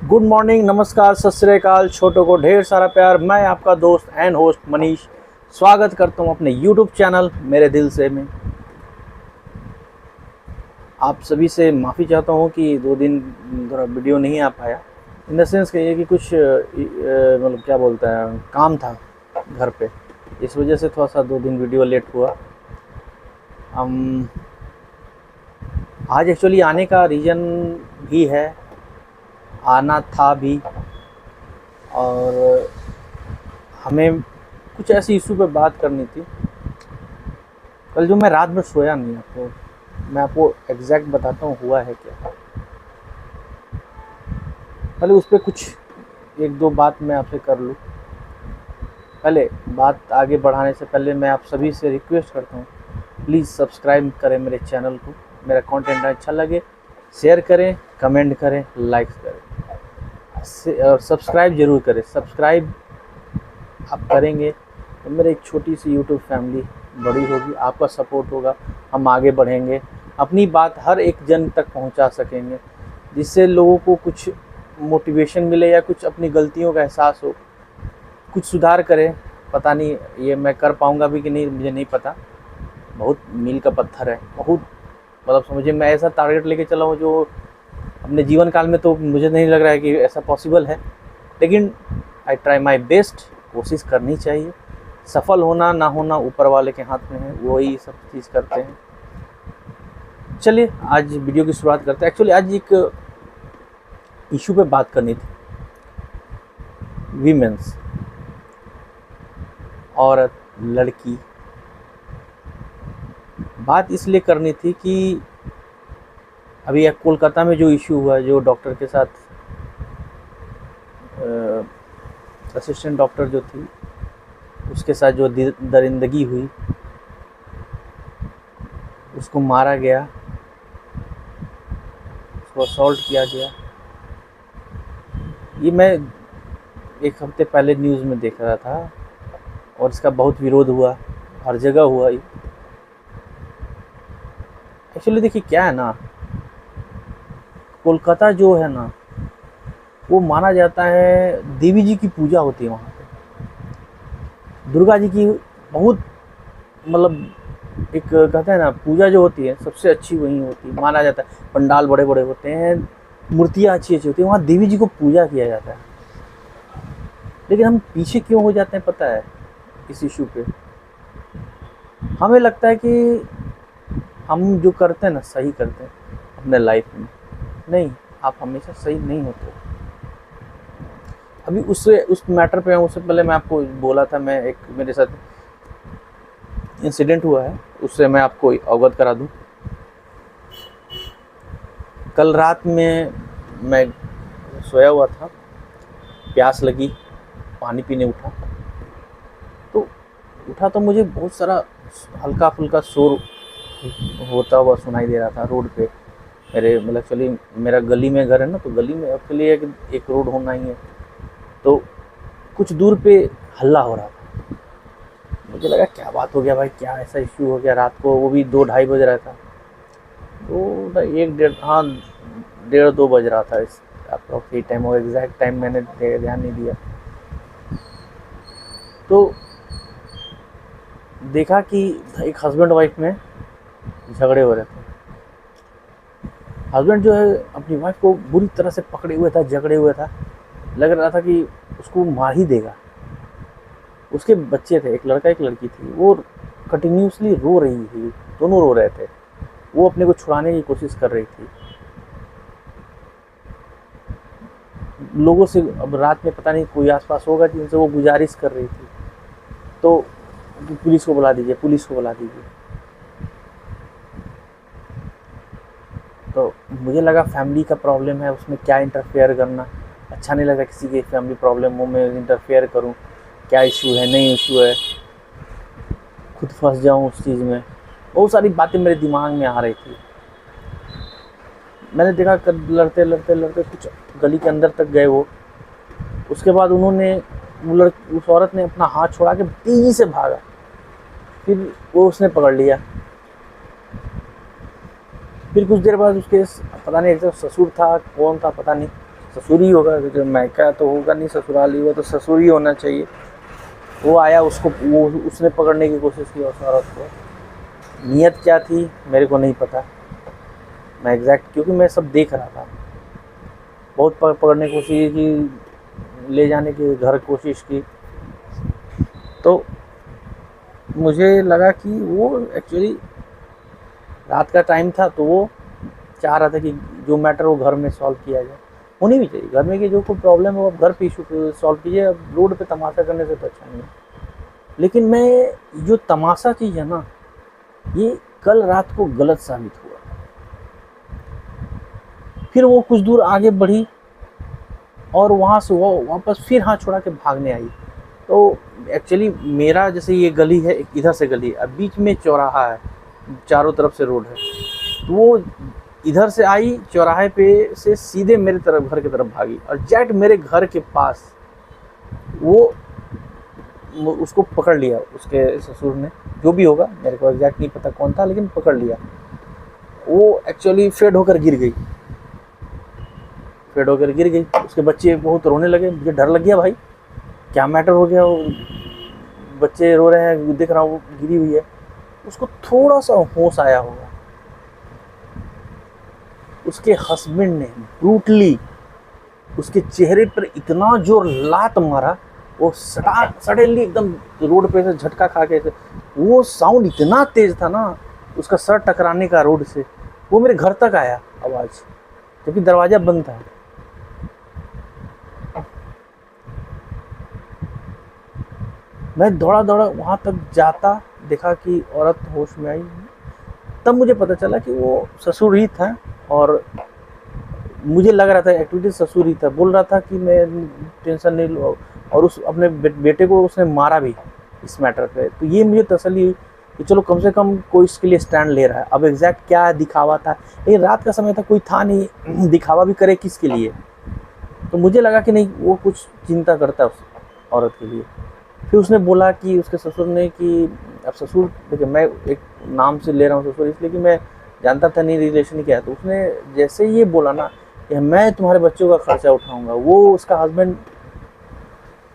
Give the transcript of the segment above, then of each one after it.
Good morning, नमस्कार, सत श्री अकाल, छोटों को ढेर सारा प्यार। मैं आपका दोस्त एंड होस्ट मनीष स्वागत करता हूं अपने यूट्यूब चैनल मेरे दिल से में। आप सभी से माफ़ी चाहता हूं कि 2 दिन थोड़ा वीडियो नहीं आ पाया। इन द सेंस कहिए कि कुछ मतलब क्या बोलता है, काम था घर पे, इस वजह से थोड़ा सा 2 दिन वीडियो लेट हुआ। आज एक्चुअली आने का रीज़न भी है, आना था भी, और हमें कुछ ऐसी इशू पे बात करनी थी। कल जो मैं रात में सोया नहीं, मैं आपको एग्जैक्ट बताता हूँ हुआ है क्या। पहले उस पर कुछ 1-2 बात मैं आपसे कर लूँ। पहले बात आगे बढ़ाने से पहले मैं आप सभी से रिक्वेस्ट करता हूँ, प्लीज़ सब्सक्राइब करें मेरे चैनल को। मेरा कंटेंट अच्छा लगे शेयर करें, कमेंट करें, लाइक करें और सब्सक्राइब ज़रूर करें। सब्सक्राइब आप करेंगे तो मेरी एक छोटी सी यूट्यूब फैमिली बड़ी होगी, आपका सपोर्ट होगा, हम आगे बढ़ेंगे, अपनी बात हर एक जन तक पहुंचा सकेंगे, जिससे लोगों को कुछ मोटिवेशन मिले या कुछ अपनी गलतियों का एहसास हो, कुछ सुधार करें। पता नहीं ये मैं कर पाऊंगा भी कि नहीं, मुझे नहीं पता। बहुत मील का पत्थर है, बहुत मतलब समझिए मैं ऐसा टारगेट लेके चला हूँ जो अपने जीवन काल में तो मुझे नहीं लग रहा है कि ऐसा पॉसिबल है, लेकिन आई ट्राई माई बेस्ट। कोशिश करनी चाहिए। सफल होना ना होना ऊपर वाले के हाथ में है, वही सब चीज़ करते हैं। चलिए आज वीडियो की शुरुआत करते हैं। एक्चुअली आज एक इशू पे बात करनी थी, वीमेंस, औरत, लड़की। बात इसलिए करनी थी कि अभी एक कोलकाता में जो इशू हुआ, जो डॉक्टर के साथ असिस्टेंट डॉक्टर जो थी उसके साथ जो दरिंदगी हुई, उसको मारा गया, उसको असॉल्ट किया गया। ये मैं 1 हफ्ते पहले न्यूज़ में देख रहा था और इसका बहुत विरोध हुआ, हर जगह हुआ। एक्चुअली देखिए क्या है ना, कोलकाता जो है ना, वो माना जाता है देवी जी की पूजा होती है वहाँ पे। दुर्गा जी की बहुत मतलब एक कहते हैं ना, पूजा जो होती है सबसे अच्छी वहीं होती है, माना जाता है। पंडाल बड़े बड़े होते हैं, मूर्तियाँ अच्छी अच्छी होती हैं, वहाँ देवी जी को पूजा किया जाता है। लेकिन हम पीछे क्यों हो जाते हैं पता है इस इशू पे? हमें लगता है कि हम जो करते हैं ना सही करते हैं अपने लाइफ में। नहीं, आप हमेशा सही नहीं होते। अभी उस मैटर पे उससे पहले मैं आपको बोला था, मैं एक मेरे साथ इंसिडेंट हुआ है, उससे मैं आपको अवगत करा दूं। कल रात में मैं सोया हुआ था, प्यास लगी, पानी पीने उठा तो मुझे बहुत सारा हल्का फुल्का शोर होता हुआ सुनाई दे रहा था रोड पे। मेरे मतलब एक्चुअली मेरा गली में घर है ना, तो गली में एक्चुअली एक रोड होना ही है, तो कुछ दूर पे हल्ला हो रहा था। मुझे लगा क्या बात हो गया भाई, क्या ऐसा इश्यू हो गया रात को, वो भी 2-2:30 बज रहा था। तो 1-1:30 बज रहा था इस अप्रॉक्स ही टाइम, और एग्जैक्ट टाइम मैंने ध्यान नहीं दिया। तो देखा कि एक हस्बैंड वाइफ में झगड़े हो रहे थे। हस्बैंड जो है अपनी वाइफ को बुरी तरह से पकड़े हुए था, झगड़े हुए था, लग रहा था कि उसको मार ही देगा। उसके बच्चे थे, एक लड़का एक लड़की थी, वो कंटिन्यूसली रो रही थी, दोनों रो रहे थे। वो अपने को छुड़ाने की कोशिश कर रही थी। लोगों से अब रात में पता नहीं कोई आसपास होगा जिनसे वो गुजारिश कर रही थी, तो पुलिस को बुला दीजिए, पुलिस को बुला दीजिए। तो मुझे लगा फैमिली का प्रॉब्लम है, उसमें क्या इंटरफेयर करना अच्छा नहीं लगा। किसी की फैमिली प्रॉब्लम हो में इंटरफेयर करूं, क्या इशू है, नहीं इशू है, खुद फंस जाऊं उस चीज़ में। बहुत सारी बातें मेरे दिमाग में आ रही थी। मैंने देखा लड़ते लड़ते लड़ते कुछ गली के अंदर तक गए वो। उसके बाद उन्होंने उस औरत ने अपना हाथ छोड़ा के तेज़ी से भागा, फिर वो उसने पकड़ लिया। फिर कुछ देर बाद उसके पता नहीं ससुर था कौन था पता नहीं, ससुर ही होगा, जो मायका तो होगा नहीं, ससुराल ही हुआ तो ससुर ही होना चाहिए। वो आया, उसने पकड़ने की कोशिश की उस औरत को। नीयत क्या थी मेरे को नहीं पता, मैं एग्जैक्ट, क्योंकि मैं सब देख रहा था। बहुत पकड़ने की कोशिश की, ले जाने की घर कोशिश की, तो मुझे लगा कि वो एक्चुअली रात का टाइम था, तो वो चाह रहा था कि जो मैटर वो घर में सॉल्व किया जाए। होनी भी चाहिए घर में कि जो कोई प्रॉब्लम हो आप घर पे इशू सॉल्व कीजिए, अब रोड पे तमाशा करने से तो अच्छा नहीं है। लेकिन मैं जो तमाशा चीज़ है ना, ये कल रात को गलत साबित हुआ। फिर वो कुछ दूर आगे बढ़ी और वहाँ से वो वापस फिर हाथ छोड़ा के भागने आई। तो एक्चुअली मेरा जैसे ये गली है, इधर से गली है, अब बीच में चौराहा है, चारों तरफ से रोड है, तो वो इधर से आई चौराहे पे से सीधे मेरे तरफ घर की तरफ भागी और जैट मेरे घर के पास वो उसको पकड़ लिया, उसके ससुर ने, जो भी होगा मेरे को एग्जैक्ट नहीं पता कौन था, लेकिन पकड़ लिया। वो एक्चुअली फेड होकर गिर गई, उसके बच्चे बहुत रोने लगे। मुझे डर लग गया, भाई क्या मैटर हो गया, वो बच्चे रो रहे हैं, देख रहा हूँ वो गिरी हुई है। उसको थोड़ा सा होश आया होगा, उसके हस्बैंड ने ब्रूटली उसके चेहरे पर इतना जोर लात मारा, वो सडनली एकदम रोड पे से झटका खा के, वो साउंड इतना तेज था ना उसका सर टकराने का रोड से, वो मेरे घर तक आया आवाज़, क्योंकि दरवाज़ा बंद था। मैं दौड़ा वहाँ तक जाता, देखा कि औरत होश में आई। तब मुझे पता चला कि वो ससुर ही था, और मुझे लग रहा था एक्टिविटी ससुर ही था। बोल रहा था कि मैं टेंशन नहीं लो, और उस अपने बेटे को उसने मारा भी इस मैटर पे। तो ये मुझे तसल्ली हुई कि चलो कम से कम कोई इसके लिए स्टैंड ले रहा है। अब एग्जैक्ट क्या दिखावा था, लेकिन रात का समय था, कोई था नहीं, दिखावा भी करे किसके लिए। तो मुझे लगा कि नहीं, वो कुछ चिंता करता है उस औरत के लिए। फिर उसने बोला कि उसके ससुर ने कि अब ससुर, देखिए मैं एक नाम से ले रहा हूँ ससुर इसलिए कि मैं जानता था नहीं रिलेशन क्या है। तो उसने जैसे ये बोला ना कि मैं तुम्हारे बच्चों का खर्चा उठाऊंगा, वो उसका हस्बैंड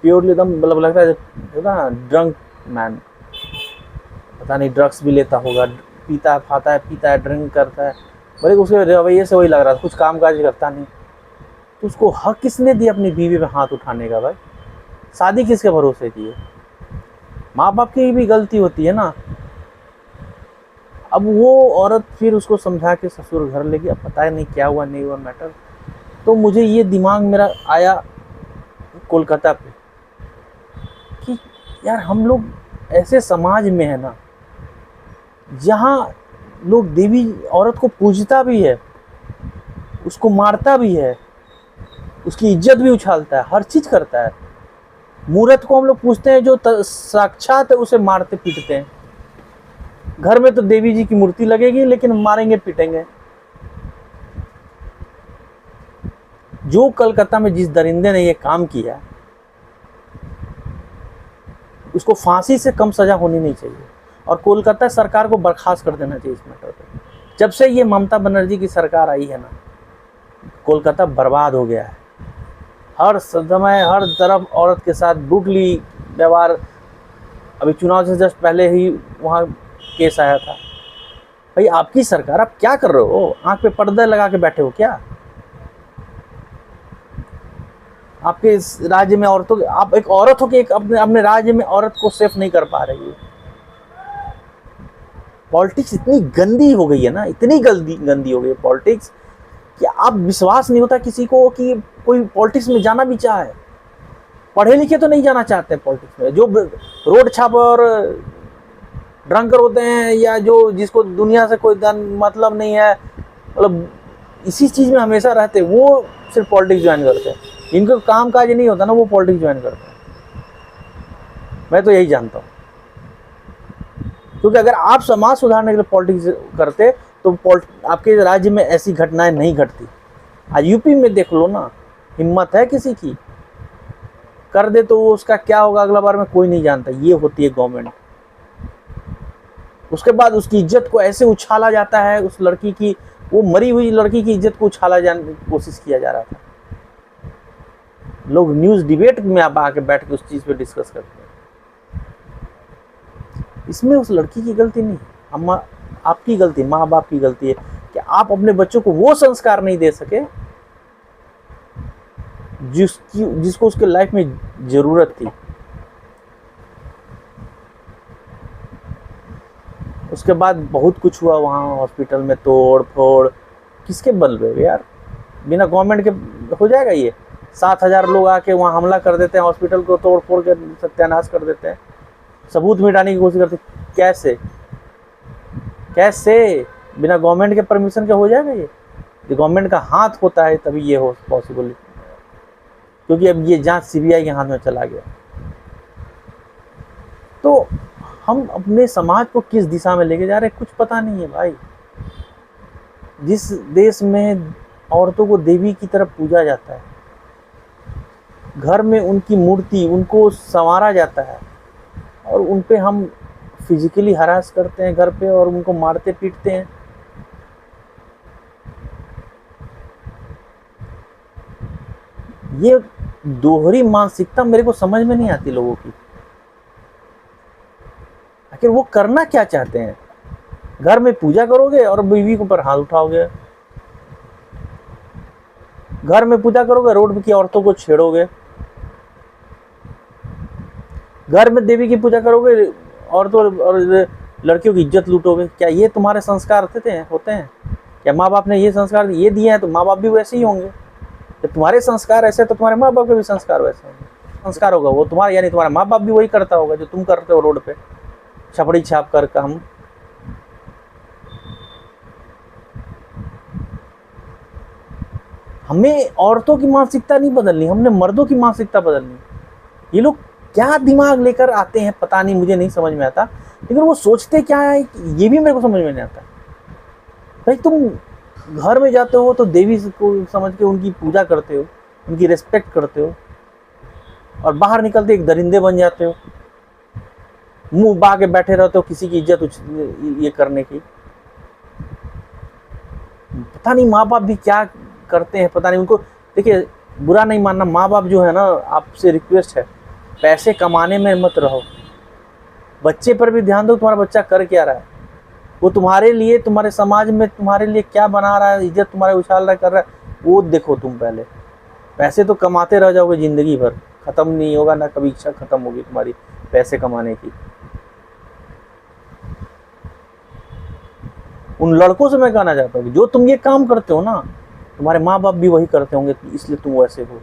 प्योरली एकदम मतलब लगता है ना ड्रंक मैन, पता नहीं ड्रग्स भी लेता होगा, पीता है, ड्रिंक करता है, बड़े उसके रवैये से वही लग रहा था, कुछ काम काज करता नहीं। तो उसको हक किसने दिया अपनी बीवी पे हाथ उठाने का? भाई शादी किसके भरोसे की है? माँ बाप की भी गलती होती है ना। अब वो औरत फिर उसको समझा के ससुर घर ले गई। अब पता है नहीं क्या हुआ नहीं हुआ मैटर। तो मुझे ये दिमाग मेरा आया कोलकाता पे कि यार हम लोग ऐसे समाज में है ना जहाँ लोग देवी औरत को पूजता भी है, उसको मारता भी है, उसकी इज्जत भी उछालता है, हर चीज़ करता है। मूर्त को हम लोग पूछते हैं जो साक्षात उसे मारते पीटते हैं। घर में तो देवी जी की मूर्ति लगेगी लेकिन मारेंगे पीटेंगे। जो कलकत्ता में जिस दरिंदे ने ये काम किया उसको फांसी से कम सजा होनी नहीं चाहिए, और कोलकाता सरकार को बर्खास्त कर देना चाहिए इस मैटर पे। जब से ये ममता बनर्जी की सरकार आई है ना, कोलकाता बर्बाद हो गया है। हर समय हर तरफ औरत के साथ ब्रूटली व्यवहार। अभी चुनाव से जस्ट पहले ही वहाँ केस आया था। भाई आपकी सरकार, आप क्या कर रहे हो? आंख पे पर्दा लगा के बैठे हो क्या? आपके इस राज्य में औरतों, आप एक औरत हो कि एक अपने राज्य में औरत को सेफ नहीं कर पा रही है। पॉलिटिक्स इतनी गंदी हो गई है ना, इतनी गंदी हो गई है पॉलिटिक्स कि आप विश्वास नहीं होता किसी को कि कोई पॉलिटिक्स में जाना भी चाहे। पढ़े लिखे तो नहीं जाना चाहते पॉलिटिक्स में। जो रोड छाप और ड्रंकर होते हैं, या जो जिसको दुनिया से कोई मतलब नहीं है, मतलब इसी चीज़ में हमेशा रहते, वो सिर्फ पॉलिटिक्स ज्वाइन करते हैं। इनको काम काज नहीं होता ना, वो पॉलिटिक्स ज्वाइन करते हैं। मैं तो यही जानता हूँ, क्योंकि अगर आप समाज सुधारने के लिए पॉलिटिक्स करते तो आपके राज्य में ऐसी घटनाएं नहीं घटती। आज यूपी में देख लो ना, हिम्मत है किसी की, कर दे तो उसका क्या होगा अगला बार में कोई नहीं जानता। ये होती है गवर्नमेंट। उसके बाद उसकी इज्जत को ऐसे उछाला जाता है, उस लड़की की, वो मरी हुई लड़की की इज्जत को उछाला जाने की कोशिश किया जा रहा था। लोग न्यूज़ डिबेट में आप आके बैठ के उस चीज़ पे डिस्कस करते हैं। इसमें उस लड़की की गलती नहीं, अम्मा आपकी गलती, माँ बाप की गलती है कि आप अपने बच्चों को वो संस्कार नहीं दे सके जिसको उसके लाइफ में जरूरत थी। उसके बाद बहुत कुछ हुआ वहाँ हॉस्पिटल में, तोड़ फोड़, किसके बल पे यार? बिना गवर्नमेंट के हो जाएगा ये? 7,000 लोग आके वहाँ हमला कर देते हैं, हॉस्पिटल को तोड़ फोड़ के सत्यानाश कर देते हैं, सबूत मिटाने की कोशिश करते हैं। कैसे कैसे बिना गवर्नमेंट के परमिशन के हो जाएगा ये? गवर्नमेंट का हाथ होता है तभी ये हो पॉसिबल, क्योंकि अब ये जांच सीबीआई के हाथ में चला गया। तो हम अपने समाज को किस दिशा में लेके जा रहे हैं कुछ पता नहीं है भाई। जिस देश में औरतों को देवी की तरफ पूजा जाता है, घर में उनकी मूर्ति, उनको संवारा जाता है, और उन पे हम फिजिकली हरास करते हैं घर पे और उनको मारते पीटते हैं। ये दोहरी मानसिकता मेरे को समझ में नहीं आती लोगों की। आखिर वो करना क्या चाहते हैं? घर में पूजा करोगे और बीवी के ऊपर हाथ उठाओगे, घर में पूजा करोगे, रोड की औरतों को छेड़ोगे, घर में देवी की पूजा करोगे, औरतों और लड़कियों की इज्जत लूटोगे। क्या ये तुम्हारे संस्कार होते हैं? क्या माँ बाप ने ये संस्कार ये दिए हैं तो माँ बाप भी वैसे ही होंगे? तो तुम्हारे संस्कार ऐसे तो तुम्हारे माँ बाप के भी संस्कार वैसे होंगे। संस्कार होगा वो तुम्हारा, यानी तुम्हारा माँ बाप भी वही करता होगा जो तुम करते हो रोड पे छपड़ी छाप कर काम। हमें औरतों की मानसिकता नहीं बदलनी, हमने मर्दों की मानसिकता बदलनी। ये लोग क्या दिमाग लेकर आते हैं पता नहीं, मुझे नहीं समझ में आता, लेकिन वो सोचते क्या है ये भी मेरे को समझ में नहीं आता। भाई तुम घर में जाते हो तो देवी को समझ के उनकी पूजा करते हो, उनकी रेस्पेक्ट करते हो, और बाहर निकलते एक दरिंदे बन जाते हो, मुंह बा के बैठे रहते हो किसी की इज्जत ये करने की। पता नहीं माँ बाप भी क्या करते हैं, पता नहीं उनको। देखिए बुरा नहीं मानना, माँ बाप जो है ना, आपसे रिक्वेस्ट है पैसे कमाने में मत रहो, बच्चे पर भी ध्यान दो। तुम्हारा बच्चा कर क्या रहा है, वो तुम्हारे लिए, तुम्हारे समाज में तुम्हारे लिए क्या बना रहा है, इज्जत तुम्हारे उछाल रहा कर रहा है, वो देखो तुम पहले। पैसे तो कमाते रह जाओगे जिंदगी भर, खत्म नहीं होगा ना, कभी इच्छा खत्म होगी तुम्हारी पैसे कमाने की। उन लड़कों से मैं कहना चाहता हूँ कि जो तुम ये काम करते हो ना, तुम्हारे माँ बाप भी वही करते होंगे, इसलिए तुम वैसे हो।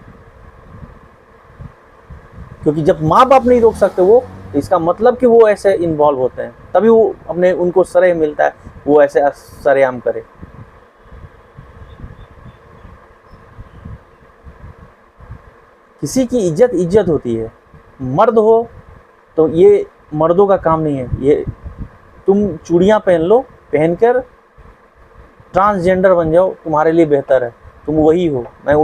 क्योंकि जब माँ बाप नहीं रोक सकते वो, इसका मतलब कि वो ऐसे इन्वॉल्व होते हैं, तभी वो अपने उनको श्रेय मिलता है, वो ऐसे सरेआम करे। किसी की इज्जत इज्जत होती है। मर्द हो तो ये मर्दों का काम नहीं है, ये तुम चूड़ियाँ पहन लो, पहनकर ट्रांसजेंडर बन जाओ, तुम्हारे लिए बेहतर है, तुम वही हो। मैं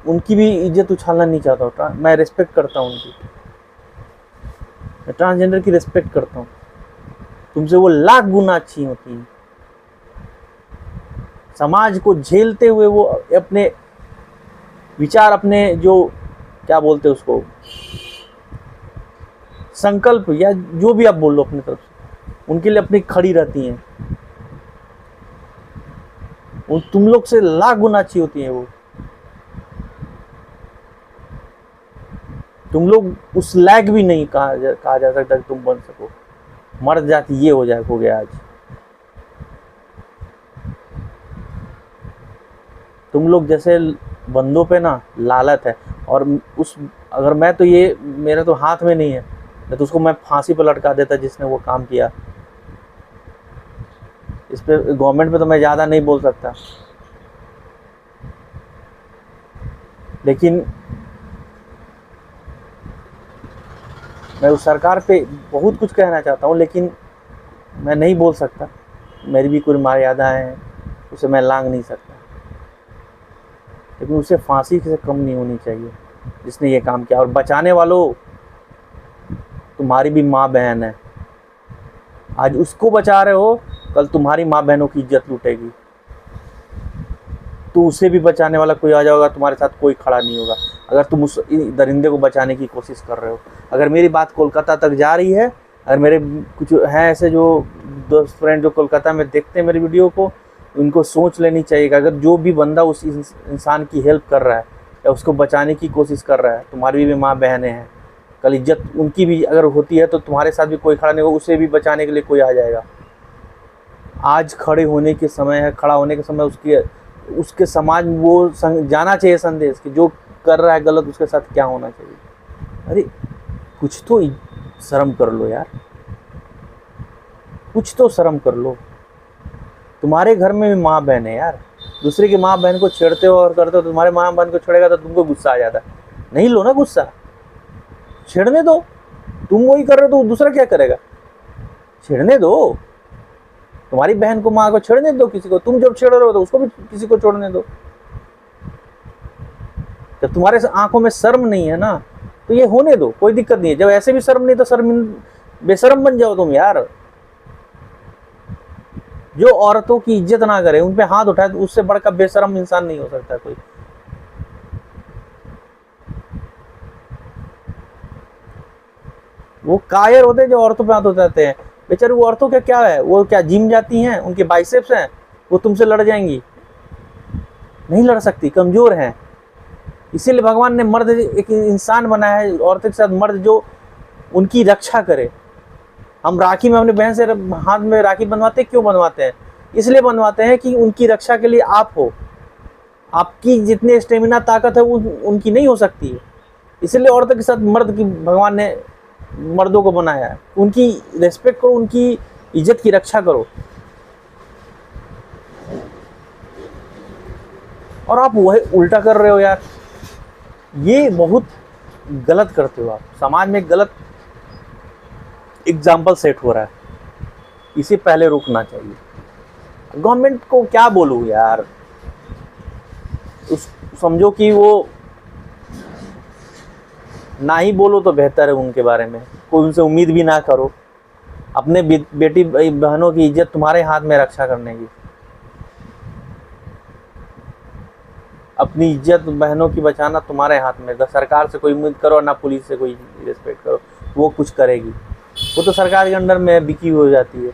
उनकी भी इज्जत उछालना नहीं चाहता हूँ, मैं रिस्पेक्ट करता हूँ उनकी, मैं ट्रांसजेंडर की रिस्पेक्ट करता हूँ। तुमसे वो लाख गुना अच्छी होती है। समाज को झेलते हुए वो अपने विचार, अपने जो क्या बोलते हैं उसको, संकल्प या जो भी आप बोल लो अपनी तरफ से, उनके लिए अपनी खड़ी रहती हैं। तुम लोग से लाख गुना अच्छी होती हैं वो। तुम लोग उस लायक भी नहीं कहा जा सकता कि तुम बन सको। मर्द जाति ये हो गया आज। तुम लोग जैसे बंदों पे ना लालच है, और अगर मैं तो ये मेरे तो हाथ में नहीं है, नहीं तो उसको मैं फांसी पर लटका देता जिसने वो काम किया। इस पे गवर्नमेंट पे तो मैं ज़्यादा नहीं बोल सकता, लेकिन मैं उस सरकार पे बहुत कुछ कहना चाहता हूँ, लेकिन मैं नहीं बोल सकता, मेरी भी कुछ मर्यादाएं हैं, उसे मैं लांघ नहीं सकता। लेकिन उसे फांसी से कम नहीं होनी चाहिए जिसने ये काम किया। और बचाने वालों, तुम्हारी भी माँ बहन है, आज उसको बचा रहे हो, कल तुम्हारी माँ बहनों की इज्जत लूटेगी। तो उसे भी बचाने वाला कोई आ जाएगा, तुम्हारे साथ कोई खड़ा नहीं होगा। अगर तुम उस दरिंदे को बचाने की कोशिश कर रहे हो, अगर मेरी बात कोलकाता तक जा रही है, अगर मेरे कुछ हैं ऐसे जो दोस्त फ्रेंड जो कोलकाता में देखते हैं मेरी वीडियो को, उनको सोच लेनी चाहिए कि अगर जो भी बंदा उस इंसान की हेल्प कर रहा है या उसको बचाने की कोशिश कर रहा है, तुम्हारी भी माँ बहनें हैं, कल इज्जत उनकी भी अगर होती है तो तुम्हारे साथ भी कोई खड़ा नहीं होगा, उसे भी बचाने के लिए कोई आ जाएगा। आज खड़े होने के समय है, खड़ा होने के समय उसके समाज में वो जाना चाहिए संदेश कि जो कर रहा है गलत उसके साथ क्या होना चाहिए। अरे कुछ तो शर्म कर लो यार, कुछ तो शर्म कर लो। तुम्हारे घर में भी माँ बहन है यार, दूसरे की माँ बहन को छेड़ते हो और करते हो, तुम्हारे माँ बहन को छेड़ेगा तो तुमको गुस्सा आ जाता है। नहीं लो ना गुस्सा, छेड़ने दो। तुम वही कर रहे हो तो दूसरा क्या करेगा? छेड़ने दो। तुम्हारी बहन को, माँ को छेड़ने दो किसी को, तुम जब छेड़ रहे हो तो उसको भी किसी को छोड़ने दो। जब तुम्हारे आंखों में शर्म नहीं है ना तो ये होने दो, कोई दिक्कत नहीं है। जब ऐसे भी शर्म नहीं तो बेशर्म बन जाओ तुम यार। जो औरतों की इज्जत ना करे, उन पे हाथ उठाए, तो उससे बढ़कर बेशर्म इंसान नहीं हो सकता कोई। वो कायर होते हैं जो औरतों पे हाथ उठाते हैं। बेचारी वो औरतों का क्या है, वो क्या जिम जाती हैं, उनके बाइसेप्स हैं, वो तुमसे लड़ जाएंगी? नहीं लड़ सकती, कमजोर हैं। इसीलिए भगवान ने मर्द एक इंसान बनाया है, औरत के साथ मर्द जो उनकी रक्षा करे। हम राखी में अपने बहन से हाथ में राखी बनवाते क्यों बनवाते हैं? इसलिए बनवाते हैं कि उनकी रक्षा के लिए आप हो। आपकी जितनी स्टेमिना ताकत है वो उनकी नहीं हो सकती है। इसलिए औरतों के साथ मर्द की भगवान ने मर्दों को बनाया है। उनकी रेस्पेक्ट करो, उनकी इज्जत की रक्षा करो। और आप वही उल्टा कर रहे हो यार, ये बहुत गलत करते हो आप। समाज में गलत एग्जाम्पल सेट हो रहा है, इसे पहले रुकना चाहिए। गवर्नमेंट को क्या बोलूं यार, समझो कि वो ना ही बोलो तो बेहतर है उनके बारे में, कोई उनसे उम्मीद भी ना करो। अपने बेटी बहनों की इज्जत तुम्हारे हाथ में रक्षा करने की। अपनी इज्जत बहनों की बचाना तुम्हारे हाथ में। सरकार से कोई उम्मीद करो ना, पुलिस से कोई रिस्पेक्ट करो, वो कुछ करेगी? वो तो सरकार के अंडर में बिकी हो जाती है,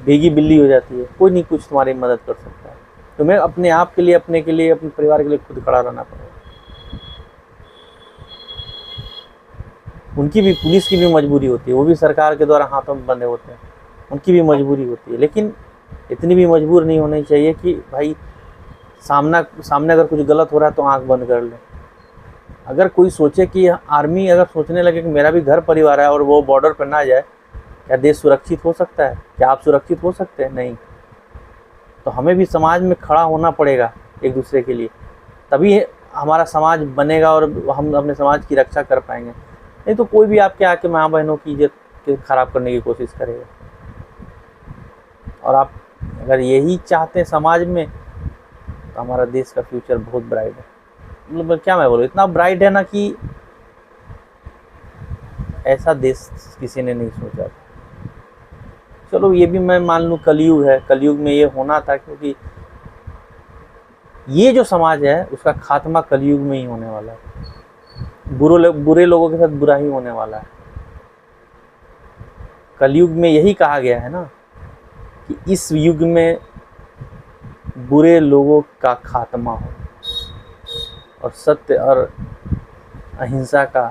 भीगी बिल्ली हो जाती है। कोई नहीं कुछ तुम्हारी मदद कर सकता है। तुम्हें अपने आप के लिए, अपने के लिए, अपने परिवार के लिए खुद खड़ा रहना पड़ेगा। उनकी भी, पुलिस की भी मजबूरी होती है, वो भी सरकार के द्वारा हाथों में बंधे होते हैं, उनकी भी मजबूरी होती है। लेकिन इतनी भी मजबूर नहीं होनी चाहिए कि भाई सामने अगर कुछ गलत हो रहा है तो आंख बंद कर ले। अगर कोई सोचे कि आर्मी अगर सोचने लगे कि मेरा भी घर परिवार है और वो बॉर्डर पर ना जाए, क्या देश सुरक्षित हो सकता है? क्या आप सुरक्षित हो सकते हैं? नहीं। तो हमें भी समाज में खड़ा होना पड़ेगा एक दूसरे के लिए, तभी हमारा समाज बनेगा और हम अपने समाज की रक्षा कर पाएंगे। नहीं तो कोई भी आपके आके माँ बहनों की इज्जत खराब करने की कोशिश करेगा। और आप अगर यही चाहते हैं समाज में, तो हमारा देश का फ्यूचर बहुत ब्राइट है। मतलब क्या मैं बोलूँ, इतना ब्राइट है ना कि ऐसा देश किसी ने नहीं सोचा। चलो ये भी मैं मान लूँ कलयुग है, कलयुग में ये होना था, क्योंकि ये जो समाज है उसका खात्मा कलयुग में ही होने वाला है। बुरे लोगों के साथ बुरा ही होने वाला है। कलयुग में यही कहा गया है ना कि इस युग में बुरे लोगों का खात्मा हो और सत्य और अहिंसा का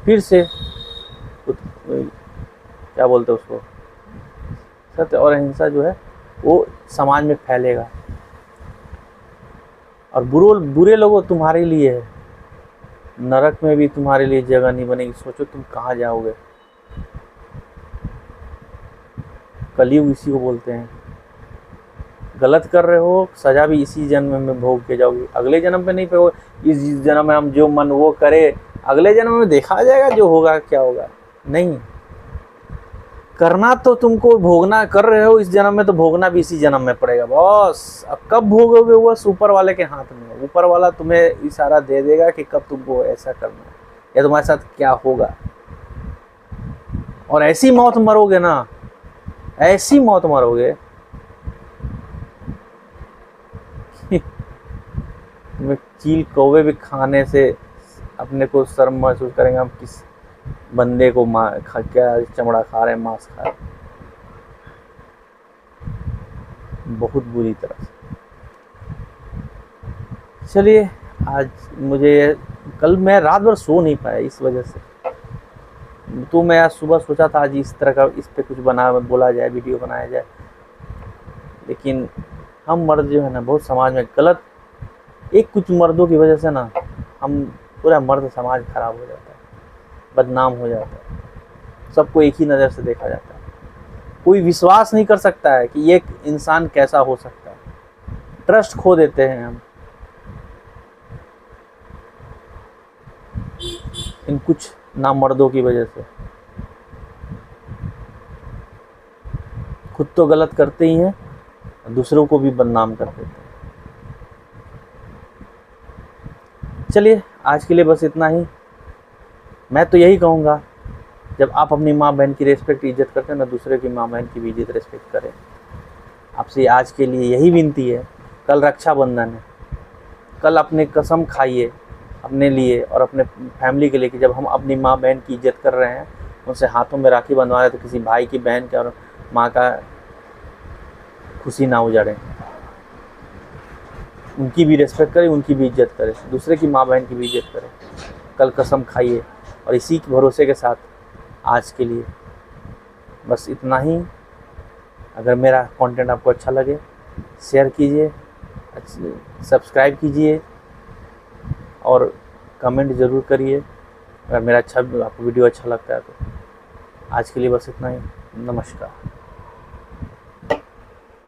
फिर से क्या बोलते हैं उसको, सत्य और अहिंसा जो है वो समाज में फैलेगा। और बुरे लोगों तुम्हारे लिए है, नरक में भी तुम्हारे लिए जगह नहीं बनेगी। सोचो तुम कहाँ जाओगे। कलयुग इसी को बोलते हैं। गलत कर रहे हो, सजा भी इसी जन्म में भोग के जाओगे, अगले जन्म में नहीं पाओगे। इस जन्म में हम जो मन वो करे, अगले जन्म में देखा जाएगा जो होगा क्या होगा। नहीं, करना तो तुमको भोगना कर रहे हो इस जन्म में, तो भोगना भी इसी जन्म में पड़ेगा बॉस। अब कब भोगोगे वो ऊपर वाले के हाथ में है। ऊपर वाला तुम्हें इशारा दे देगा कि कब तुमको ऐसा करना है या तुम्हारे साथ क्या होगा। और ऐसी मौत मरोगे ना, ऐसी मौत मरोगे चील कौवे भी खाने से अपने को शर्म महसूस करेंगे, हम किस बंदे को क्या चमड़ा खा रहे हैं, मांस खा रहे हैं, बहुत बुरी तरह से। चलिए, आज मुझे कल मैं रात भर सो नहीं पाया इस वजह से, तो मैं आज सुबह सोचा था आज इस तरह का इस पे कुछ बोला जाए, वीडियो बनाया जाए, लेकिन हम मर्द जो है ना बहुत समाज में गलत, एक कुछ मर्दों की वजह से ना हम पूरा मर्द समाज खराब हो जाता है, बदनाम हो जाता है, सबको एक ही नज़र से देखा जाता है, कोई विश्वास नहीं कर सकता है कि ये इंसान कैसा हो सकता है, ट्रस्ट खो देते हैं हम इन कुछ नामर्दों की वजह से। खुद तो गलत करते ही हैं, दूसरों को भी बदनाम कर देते हैं। चलिए, आज के लिए बस इतना ही। मैं तो यही कहूँगा, जब आप अपनी माँ बहन की रिस्पेक्ट इज्जत करते हैं ना, दूसरे की माँ बहन की भी इज्जत रिस्पेक्ट करें। आपसे आज के लिए यही विनती है। कल रक्षाबंधन है, कल अपने कसम खाइए अपने लिए और अपने फैमिली के लिए कि जब हम अपनी माँ बहन की इज्जत कर रहे हैं, उनसे हाथों में राखी बंधवा रहे हैं, तो किसी भाई की, बहन के और माँ का खुशी ना उजाड़ें। उनकी भी रिस्पेक्ट करें, उनकी भी इज्जत करें, दूसरे की माँ बहन की भी इज्जत करें। कल कसम खाइए। और इसी के भरोसे के साथ आज के लिए बस इतना ही। अगर मेरा कंटेंट आपको अच्छा लगे, शेयर कीजिए, सब्सक्राइब कीजिए और कमेंट ज़रूर करिए अगर मेरा आपको वीडियो अच्छा लगता है तो। आज के लिए बस इतना ही। नमस्कार।